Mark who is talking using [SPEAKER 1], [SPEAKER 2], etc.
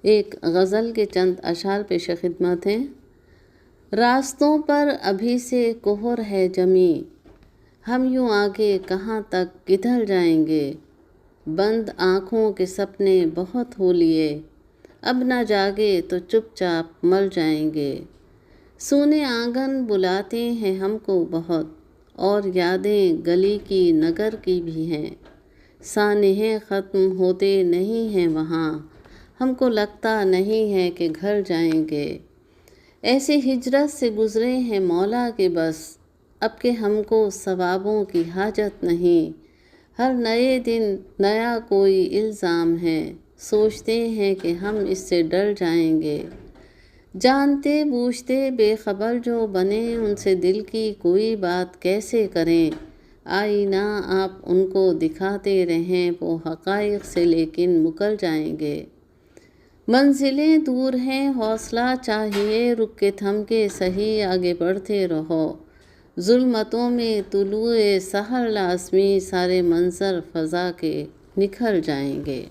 [SPEAKER 1] ایک غزل کے چند اشعار پیش خدمت ہیں۔ راستوں پر ابھی سے کہر ہے جمی، ہم یوں آگے کہاں تک کدھر جائیں گے؟ بند آنکھوں کے سپنے بہت ہو لیے، اب نہ جاگے تو چپ چاپ مر جائیں گے۔ سونے آنگن بلاتے ہیں ہم کو بہت، اور یادیں گلی کی نگر کی بھی ہیں۔ سانحے ختم ہوتے نہیں ہیں وہاں، ہم کو لگتا نہیں ہے کہ گھر جائیں گے۔ ایسی ہجرت سے گزرے ہیں مولا کے بس، اب کہ ہم کو ثوابوں کی حاجت نہیں۔ ہر نئے دن نیا کوئی الزام ہے، سوچتے ہیں کہ ہم اس سے ڈر جائیں گے۔ جانتے بوجھتے بے خبر جو بنے، ان سے دل کی کوئی بات کیسے کریں؟ آئینہ آپ ان کو دکھاتے رہیں، وہ حقائق سے لیکن مکر جائیں گے۔ منزلیں دور ہیں حوصلہ چاہیے، رک کے تھم کے سہی آگے بڑھتے رہو۔ ظلمتوں میں طلوع سحر لازمی، سارے منظر فضا کے نکھر جائیں گے۔